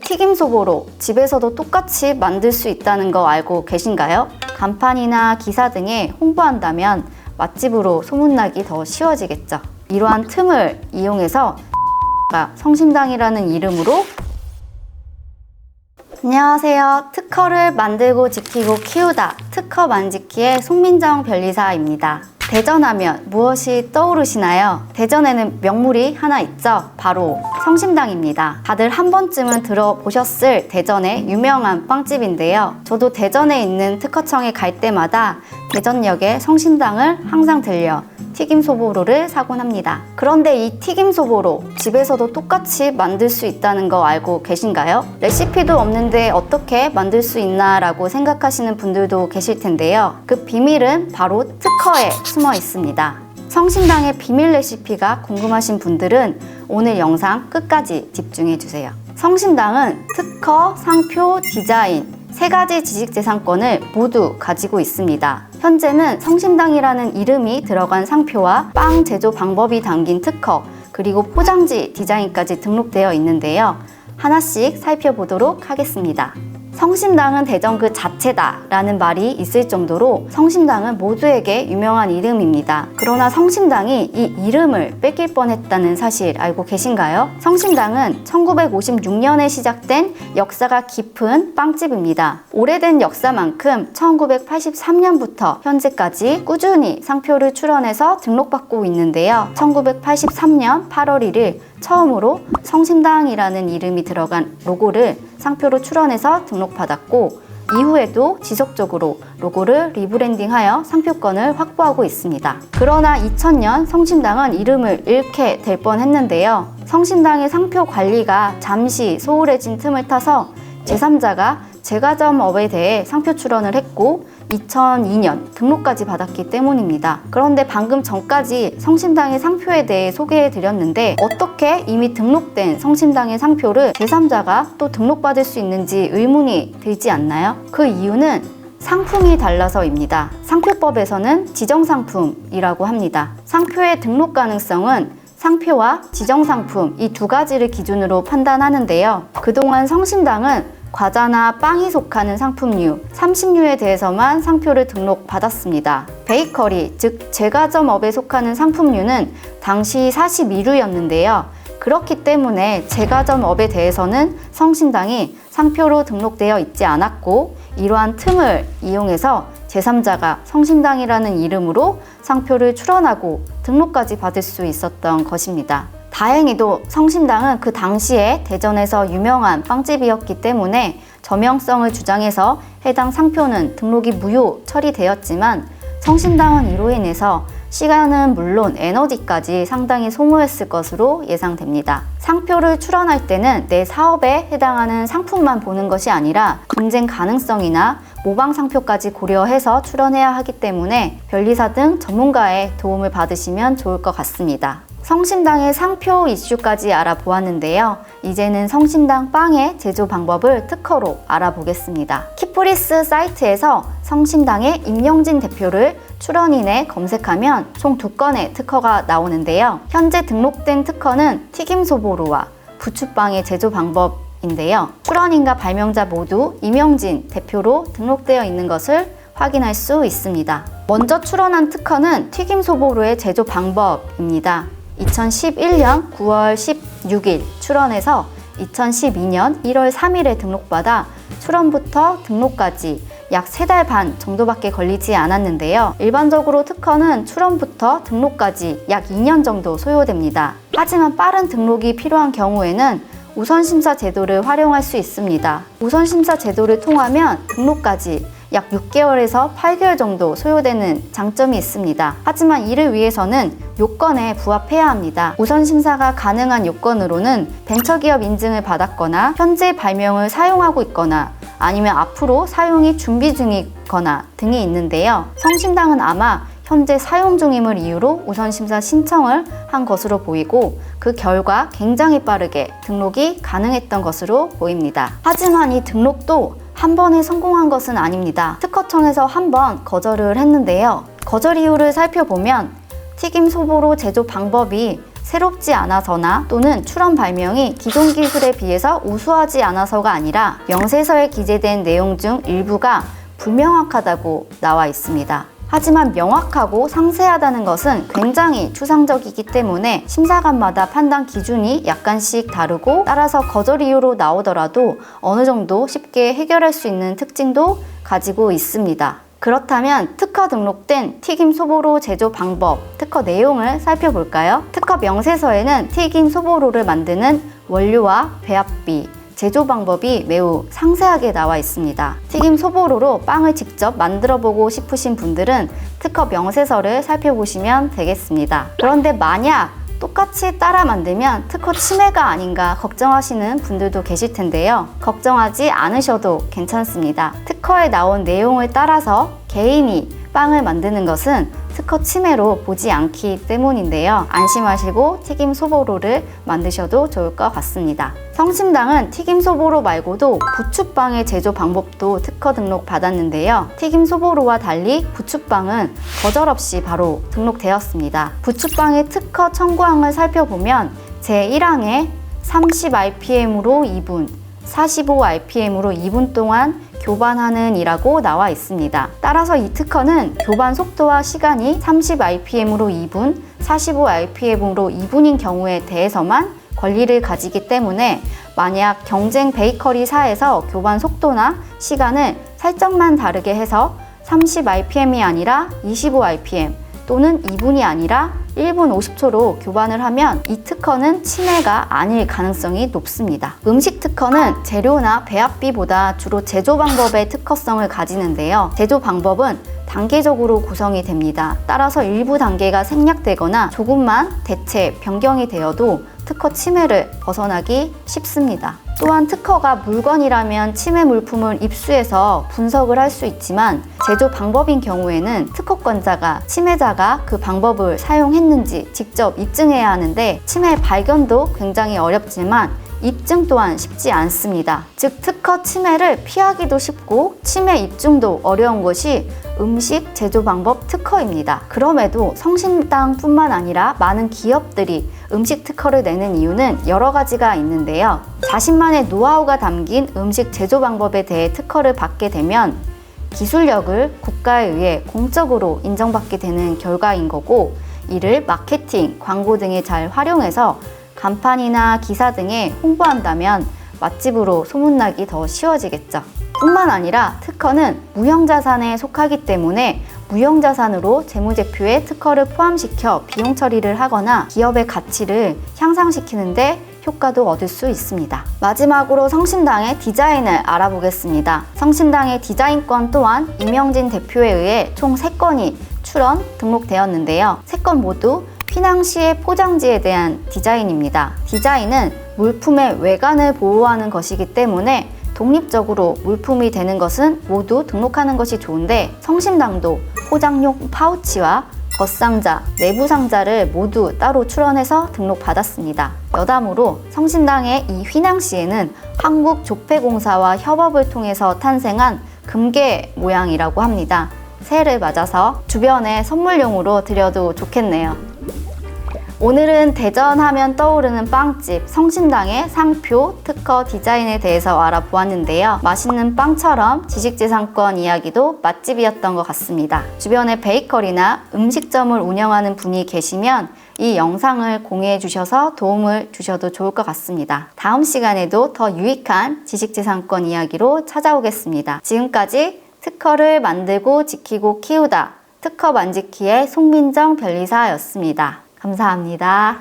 튀김 소보로 집에서도 똑같이 만들 수 있다는 거 알고 계신가요? 간판이나 기사 등에 홍보한다면 맛집으로 소문나기 더 쉬워지겠죠. 이러한 틈을 이용해서 성심당이라는 이름으로 안녕하세요. 특허를 만들고 지키고 키우다 특허 만지키의 송민정 변리사입니다. 대전하면 무엇이 떠오르시나요? 대전에는 명물이 하나 있죠. 바로 성심당입니다. 다들 한 번쯤은 들어보셨을 대전의 유명한 빵집인데요. 저도 대전에 있는 특허청에 갈 때마다 대전역에 성심당을 항상 들려 튀김 소보로를 사곤 합니다. 그런데 이 튀김 소보로 집에서도 똑같이 만들 수 있다는 거 알고 계신가요? 레시피도 없는데 어떻게 만들 수 있나 라고 생각하시는 분들도 계실 텐데요. 그 비밀은 바로 특허에 숨어 있습니다. 성심당의 비밀 레시피가 궁금하신 분들은 오늘 영상 끝까지 집중해 주세요. 성심당은 특허, 상표, 디자인 세 가지 지식재산권을 모두 가지고 있습니다. 현재는 성심당이라는 이름이 들어간 상표와 빵 제조 방법이 담긴 특허, 그리고 포장지 디자인까지 등록되어 있는데요. 하나씩 살펴보도록 하겠습니다. 성심당은 대전 그 자체다 라는 말이 있을 정도로 성심당은 모두에게 유명한 이름입니다. 그러나 성심당이 이 이름을 뺏길 뻔했다는 사실 알고 계신가요? 성심당은 1956년에 시작된 역사가 깊은 빵집입니다. 오래된 역사만큼 1983년부터 현재까지 꾸준히 상표를 출원해서 등록받고 있는데요. 1983년 8월 1일 처음으로 성심당이라는 이름이 들어간 로고를 상표로 출원해서 등록받았고 이후에도 지속적으로 로고를 리브랜딩하여 상표권을 확보하고 있습니다. 그러나 2000년 성심당은 이름을 잃게 될 뻔했는데요. 성심당의 상표 관리가 잠시 소홀해진 틈을 타서 제3자가 제과점업에 대해 상표 출원을 했고 2002년 등록까지 받았기 때문입니다. 그런데 방금 전까지 성심당의 상표에 대해 소개해 드렸는데 어떻게 이미 등록된 성심당의 상표를 제3자가 또 등록받을 수 있는지 의문이 들지 않나요? 그 이유는 상품이 달라서입니다. 상표법에서는 지정상품이라고 합니다. 상표의 등록 가능성은 상표와 지정상품 이 두 가지를 기준으로 판단하는데요. 그동안 성심당은 과자나 빵이 속하는 상품류 30류에 대해서만 상표를 등록받았습니다. 베이커리, 즉 제과점업에 속하는 상품류는 당시 42류였는데요. 그렇기 때문에 제과점업에 대해서는 성심당이 상표로 등록되어 있지 않았고 이러한 틈을 이용해서 제3자가 성심당이라는 이름으로 상표를 출원하고 등록까지 받을 수 있었던 것입니다. 다행히도 성심당은 그 당시에 대전에서 유명한 빵집이었기 때문에 저명성을 주장해서 해당 상표는 등록이 무효 처리되었지만 성심당은 이로 인해서 시간은 물론 에너지까지 상당히 소모했을 것으로 예상됩니다. 상표를 출원할 때는 내 사업에 해당하는 상품만 보는 것이 아니라 경쟁 가능성이나 모방 상표까지 고려해서 출원해야 하기 때문에 변리사 등 전문가의 도움을 받으시면 좋을 것 같습니다. 성심당의 상표 이슈까지 알아보았는데요. 이제는 성심당 빵의 제조 방법을 특허로 알아보겠습니다. 키프리스 사이트에서 성심당의 임영진 대표를 출원인에 검색하면 총 2건의 특허가 나오는데요. 현재 등록된 특허는 튀김 소보로와 부추빵의 제조 방법인데요. 출원인과 발명자 모두 임영진 대표로 등록되어 있는 것을 확인할 수 있습니다. 먼저 출원한 특허는 튀김 소보로의 제조 방법입니다. 2011년 9월 16일 출원해서 2012년 1월 3일에 등록받아 출원부터 등록까지 약 3달 반 정도밖에 걸리지 않았는데요. 일반적으로 특허는 출원부터 등록까지 약 2년 정도 소요됩니다. 하지만 빠른 등록이 필요한 경우에는 우선심사 제도를 활용할 수 있습니다. 우선심사 제도를 통하면 등록까지 약 6개월에서 8개월 정도 소요되는 장점이 있습니다. 하지만 이를 위해서는 요건에 부합해야 합니다. 우선 심사가 가능한 요건으로는 벤처기업 인증을 받았거나 현재 발명을 사용하고 있거나 아니면 앞으로 사용이 준비 중이거나 등이 있는데요. 성심당은 아마 현재 사용 중임을 이유로 우선심사 신청을 한 것으로 보이고 그 결과 굉장히 빠르게 등록이 가능했던 것으로 보입니다. 하지만 이 등록도 한 번에 성공한 것은 아닙니다. 특허청에서 한 번 거절을 했는데요. 거절 이유를 살펴보면 튀김 소보로 제조 방법이 새롭지 않아서나 또는 출원 발명이 기존 기술에 비해서 우수하지 않아서가 아니라 명세서에 기재된 내용 중 일부가 불명확하다고 나와 있습니다. 하지만 명확하고 상세하다는 것은 굉장히 추상적이기 때문에 심사관마다 판단 기준이 약간씩 다르고, 따라서 거절 이유로 나오더라도 어느 정도 쉽게 해결할 수 있는 특징도 가지고 있습니다. 그렇다면 특허 등록된 튀김 소보로 제조 방법, 특허 내용을 살펴볼까요? 특허 명세서에는 튀김 소보로를 만드는 원료와 배합비, 제조 방법이 매우 상세하게 나와 있습니다. 튀김 소보로로 빵을 직접 만들어 보고 싶으신 분들은 특허 명세서를 살펴보시면 되겠습니다. 그런데 만약 똑같이 따라 만들면 특허 침해가 아닌가 걱정하시는 분들도 계실 텐데요. 걱정하지 않으셔도 괜찮습니다. 특허에 나온 내용을 따라서 개인이 빵을 만드는 것은 특허 침해로 보지 않기 때문인데요. 안심하시고 튀김 소보로를 만드셔도 좋을 것 같습니다. 성심당은 튀김 소보로 말고도 부추빵의 제조 방법도 특허 등록 받았는데요. 튀김 소보로와 달리 부추빵은 거절 없이 바로 등록되었습니다. 부추빵의 특허 청구항을 살펴보면 제1항에 30rpm으로 2분, 45rpm으로 2분 동안 교반하는 이라고 나와 있습니다. 따라서 이 특허는 교반 속도와 시간이 30rpm으로 2분, 45rpm으로 2분인 경우에 대해서만 권리를 가지기 때문에 만약 경쟁 베이커리사에서 교반 속도나 시간을 살짝만 다르게 해서 30rpm이 아니라 25rpm 또는 2분이 아니라 1분 50초로 교반을 하면 이 특허는 침해가 아닐 가능성이 높습니다. 음식 특허는 재료나 배합비보다 주로 제조 방법의 특허성을 가지는데요. 제조 방법은 단계적으로 구성이 됩니다. 따라서 일부 단계가 생략되거나 조금만 대체 변경이 되어도 특허 침해를 벗어나기 쉽습니다. 또한 특허가 물건이라면 침해 물품을 입수해서 분석을 할 수 있지만 제조 방법인 경우에는 특허권자가 침해자가 그 방법을 사용했는지 직접 입증해야 하는데 침해 발견도 굉장히 어렵지만 입증 또한 쉽지 않습니다. 즉 특허 침해를 피하기도 쉽고 침해 입증도 어려운 것이 음식 제조 방법 특허입니다. 그럼에도 성심당뿐만 아니라 많은 기업들이 음식 특허를 내는 이유는 여러 가지가 있는데요. 자신만의 노하우가 담긴 음식 제조 방법에 대해 특허를 받게 되면 기술력을 국가에 의해 공적으로 인정받게 되는 결과인 거고, 이를 마케팅, 광고 등에 잘 활용해서 간판이나 기사 등에 홍보한다면 맛집으로 소문나기 더 쉬워지겠죠. 뿐만 아니라 특허는 무형자산에 속하기 때문에 무형자산으로 재무제표에 특허를 포함시켜 비용 처리를 하거나 기업의 가치를 향상시키는데 효과도 얻을 수 있습니다. 마지막으로 성심당의 디자인을 알아보겠습니다. 성심당의 디자인권 또한 이명진 대표에 의해 총 3건이 출원 등록되었는데요. 3건 모두 휘낭시의 포장지에 대한 디자인입니다. 디자인은 물품의 외관을 보호하는 것이기 때문에 독립적으로 물품이 되는 것은 모두 등록하는 것이 좋은데, 성심당도 포장용 파우치와 겉상자, 내부 상자를 모두 따로 출원해서 등록받았습니다. 여담으로 성심당의 이 휘낭시에는 한국조폐공사와 협업을 통해서 탄생한 금괴 모양이라고 합니다. 새해를 맞아서 주변에 선물용으로 드려도 좋겠네요. 오늘은 대전 하면 떠오르는 빵집 성심당의 상표 특허 디자인에 대해서 알아보았는데요. 맛있는 빵처럼 지식재산권 이야기도 맛집이었던 것 같습니다. 주변에 베이커리나 음식점을 운영하는 분이 계시면 이 영상을 공유해 주셔서 도움을 주셔도 좋을 것 같습니다. 다음 시간에도 더 유익한 지식재산권 이야기로 찾아오겠습니다. 지금까지 특허를 만들고 지키고 키우다 특허 만지키의 송민정 변리사였습니다. 감사합니다.